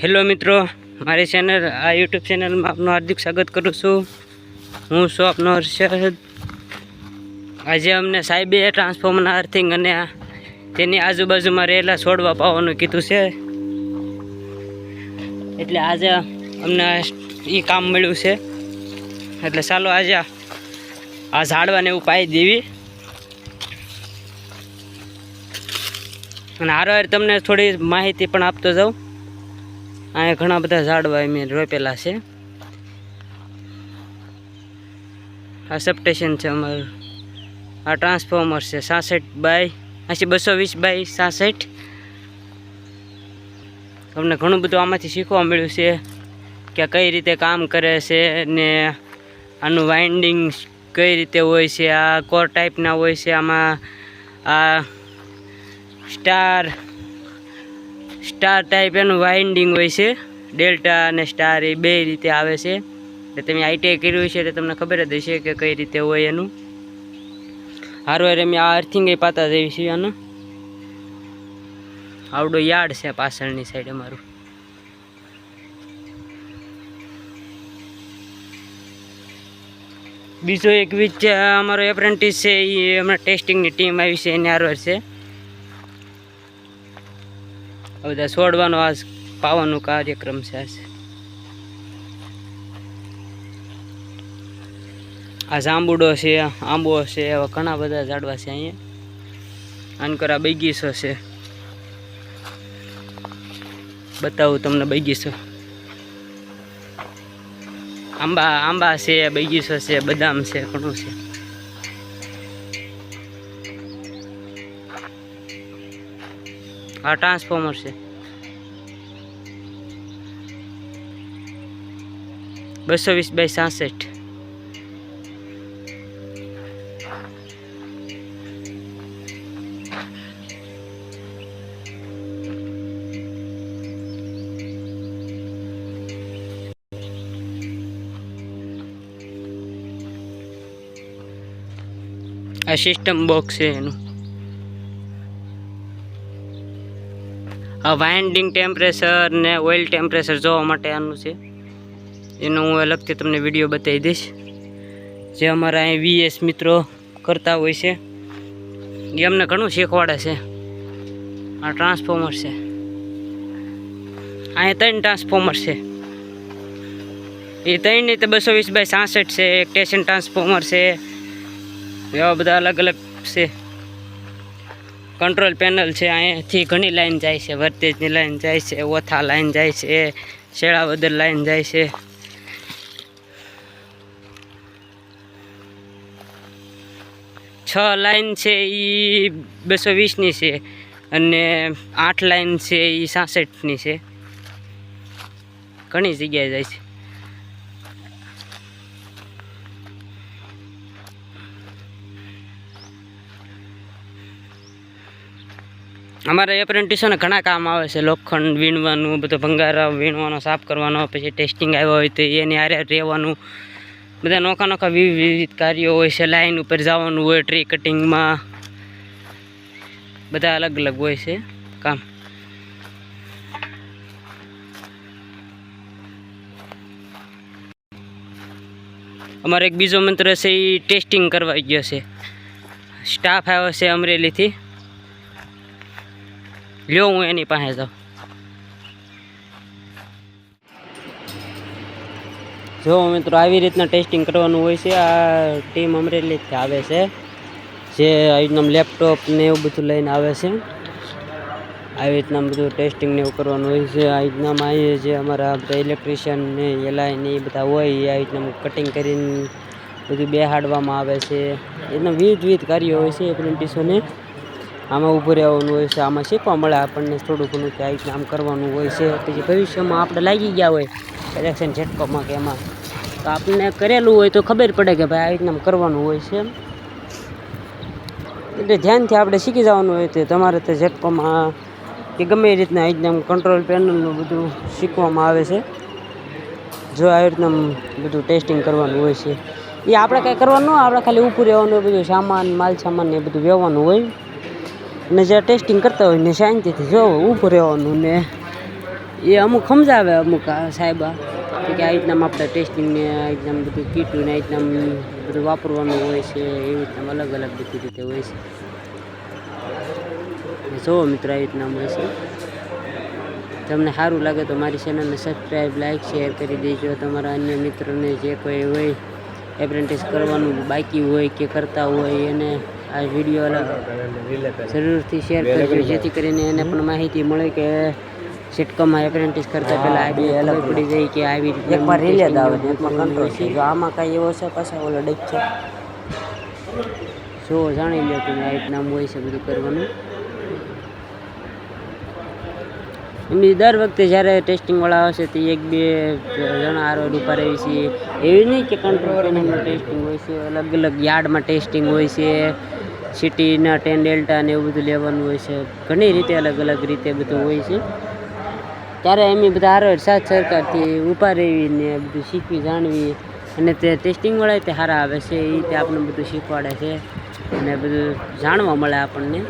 Hello મિત્રો, મારી channel આ યુટ્યુબ ચેનલમાં આપનું હાર્દિક સ્વાગત કરું છું। હું છું આપનો હર્ષદ। આજે અમને સાહેબે ટ્રાન્સફોર્મરના અર્થિંગ અને તેની આજુબાજુમાં રહેલા છોડવા પાવાનું કીધું છે, એટલે આજે અમને એ કામ મળ્યું છે। એટલે ચાલો આજે આ ઝાડવાને એવું પાઈ દેવી અને હારો તમને થોડી માહિતી પણ આપતો જાઉં। અહીંયા ઘણા બધા ઝાડવા મેં રોપેલા છે। આ સબસ્ટેશન છે અમારું, આ ટ્રાન્સફોર્મર છે 66/220/66। તમને ઘણું બધું આમાંથી શીખવા મળ્યું છે કે કઈ રીતે કામ કરે છે ને આનું વાઇન્ડિંગ કઈ રીતે હોય છે। આ કોર ટાઈપના હોય છે, આમાં આ સ્ટાર ટાઈપ એનું વાઇન્ડિંગ હોય છે, ડેલ્ટા અને સ્ટાર એ બે રીતે આવે છે। એટલે તમે આઈટીઆઈ કર્યું છે એટલે તમને ખબર જ હશે કે કઈ રીતે હોય એનું। હારવાર અમે આ અર્થિંગ એ પાતા જઈએ છીએ। આનો આવડો યાર્ડ છે પાછળની સાઈડ અમારું। બીજો એક વીજ અમારો એપ્રેન્ટિસ છે, એ હમણાં ટેસ્ટિંગની ટીમ આવી છે એની હારવાર છે। બધા છોડવાનો આ પાવાનો કાર્યક્રમ છે। આ જાંબુડો છે, આંબો છે, એવા ઘણા બધા ઝાડવા છે અહીંયા। આનકરા બગીચો છે, બતાવું તમને બગીચો। આંબા છે, બગીચો છે, બદામ છે, ઘણું છે। આ ટ્રાન્સફોર્મર છે 220/66। આ સિસ્ટમ બોક્સ છે એનું। આ વાઇન્ડિંગ ટેમ્પરેચર ને ઓઇલ ટેમ્પરેચર જોવા માટે આનું છે, એનો હું અલગથી તમને વિડીયો બતાવી દઈશ। જે અમારા અહીં વીએસ મિત્રો કરતા હોય છે એ અમને ઘણું શીખવાડે છે। આ ટ્રાન્સફોર્મર છે, અહીંયા 3 ટ્રાન્સફોર્મર છે, એ 3 ની તો 220/66 છે। એક સ્ટેશન ટ્રાન્સફોર્મર છે, એવા બધા અલગ અલગ છે। કંટ્રોલ પેનલ છે, અહીંયાથી ઘણી લાઈન જાય છે, વર્તેજની લાઈન જાય છે, ઓથા લાઈન જાય છે, શેળાવદર લાઈન જાય છે। છ લાઈન છે એ 220ની છે અને 8 લાઈન છે એ 66ની છે, ઘણી જગ્યાએ જાય છે। અમારા એપ્રેન્ટિસોને ઘણા કામ આવે છે, લોખંડ વીણવાનું, બધો ભંગારા વીણવાનો, સાફ કરવાનો, પછી ટેસ્ટિંગ આવ્યો હોય તો એની હારે રહેવાનું, બધા નોખા વિવિધ કાર્યો હોય છે। લાઈન ઉપર જવાનું હોય, ટ્રી કટિંગમાં, બધા અલગ અલગ હોય છે કામ। અમારો એક બીજો મંત્ર છે એ ટેસ્ટિંગ કરવા ગયો છે, સ્ટાફ આવ્યો છે અમરેલીથી। લ્યો હું એની પાસે જાઉં। જો મિત્રો આવી રીતના ટેસ્ટિંગ કરવાનું હોય છે। આ ટીમ અમરેલીથી આવે છે, જે આવી રીતના લેપટોપ ને એવું બધું લઈને આવે છે। આવી રીતના બધું ટેસ્ટિંગ ને એવું કરવાનું હોય છે। આ રીતનામાં અહીં જે અમારા બધા ઇલેક્ટ્રિશિયન ને એલાઈ ને એ બધા હોય, એ આવી રીતના કટિંગ કરીને બધું બેહાડવામાં આવે છે। એના વિવિધ કાર્યો હોય છે એપ્રેન્ટિસોને। આમાં ઊભું રહેવાનું હોય છે, આમાં શીખવા મળે આપણને થોડું ઘણું કે આવી રીતના આમ કરવાનું હોય છે। પછી ભવિષ્યમાં આપણે લાગી ગયા હોય ઇલેક્શન ઝટકોમાં કે એમાં, તો આપણને કરેલું હોય તો ખબર પડે કે ભાઈ આવી રીતના કરવાનું હોય છે। એટલે ધ્યાનથી આપણે શીખી જવાનું હોય તો તમારે તે ઝટકોમાં કે ગમે એ રીતના આવી રીતના કંટ્રોલ પેનલનું બધું શીખવામાં આવે છે। જો આવી રીતના બધું ટેસ્ટિંગ કરવાનું હોય છે, એ આપણે કાંઈ કરવાનું હોય, આપણે ખાલી ઊભું રહેવાનું હોય, બધું સામાન માલ સામાન ને બધું વહેવાનું હોય। ને જે ટેસ્ટિંગ કરતા હોય ને શાંતિથી જો ઊભું રહેવાનું ને એ અમુક સમજાવે અમુક સાહેબા કે આ રીતના આપણે ટેસ્ટિંગને આ રીતના બધું કીટું ને આ રીતના બધું વાપરવાનું હોય છે એવી રીતના અલગ અલગ બધી રીતે હોય છે. જુઓ મિત્રો આ રીતના હોય છે. તમને સારું લાગે તો મારી ચેનલને સબસ્ક્રાઈબ લાઈક શેર કરી દેજો. તમારા અન્ય મિત્રોને જે કોઈ હોય એપ્રેન્ટિસ કરવાનું બાકી હોય કે કરતા હોય એને આ વિડીયો જરૂરથી શેર કરજો જેથી કરીને એને પણ માહિતી મળે કે સિટકોમાં એપ્રેન્ટિસ કરતા પહેલાં આ બી અલગ પડી જાય કે આવી રીતે એકમાં રિલેજ આવે ને એકમાં કંટ્રોલ છે. જો આમાં કાંઈ એવો છે પાછા ઓલો ડેક છે જો જાણી લો તમે આ રીતના હોય છે બધું કરવાનું. એમની દર વખતે જ્યારે ટેસ્ટિંગવાળા આવશે તે 1-2 જણા આરોડ ઉપર આવી છે એવી નહીં કે કંટ્રોલ પેનલનું ટેસ્ટિંગ હોય છે. અલગ અલગ યાર્ડમાં ટેસ્ટિંગ હોય છે. સિટીના 10 ડેલ્ટા ને એવું બધું લેવાનું હોય છે. ઘણી રીતે અલગ અલગ રીતે બધું હોય છે. ત્યારે એમની બધા આરોડ સાથ સરકારથી ઊભા રહીને બધું શીખવી જાણવી અને તે ટેસ્ટિંગવાળા તે સારા આવે છે એ રીતે આપણને બધું શીખવાડે છે અને બધું જાણવા મળે આપણને.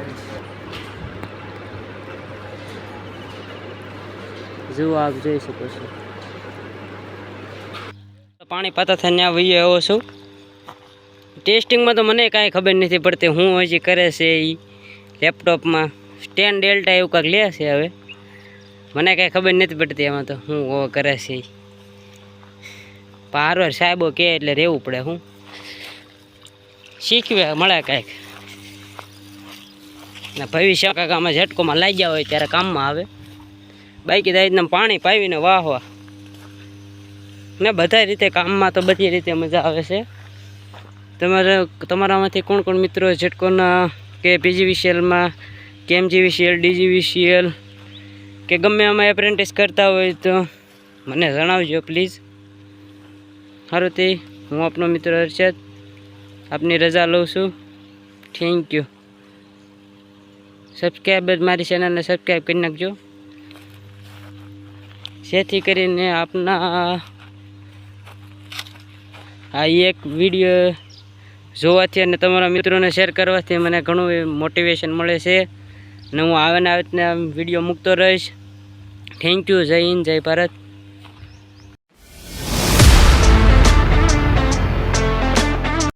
જુઓ આપ જોઈ શકો છો. પાણી પાતા થઈને ત્યાં વહી આવ્યો છું. ટેસ્ટિંગમાં તો મને કાંઈ ખબર નથી પડતી હું હજી કરે છે એ લેપટોપમાં 10 ડેલ્ટા એવું કાંઈક લે છે. હવે મને કાંઈ ખબર નથી પડતી એમાં તો હું કરે છે. પારવાર સાહેબો કહે એટલે રહેવું પડે. હું શીખવે મળે કાંઈક ને ભવિષ્ય કાંઈક આમાં ઝટકોમાં લાગ્યા હોય ત્યારે કામમાં આવે. બાકી તો રીતના પાણી પાવીને વાહવા ને બધા રીતે કામમાં તો બધી રીતે મજા આવે છે. તમારામાંથી કોણ કોણ મિત્રો ઝટકોના કે PGVCLમાં કે MGVCL DGVCL કે ગમે આમાં એપ્રેન્ટિસ કરતા હોય તો મને જણાવજો પ્લીઝ. સારું તે હું આપનો મિત્ર હર્ષદ આપની રજા લઉં છું. Thank you. સબસ્ક્રાઈબ મારી ચેનલને સબસ્ક્રાઈબ કરી નાખજો જેથી કરીને આપના આ એક વિડીયો જોવાથી અને તમારા મિત્રોને શેર કરવાથી મને ઘણું મોટિવેશન મળે છે અને હું આવે ને વિડીયો મૂકતો રહીશ. Thank you. જય હિન્દ, જય ભારત.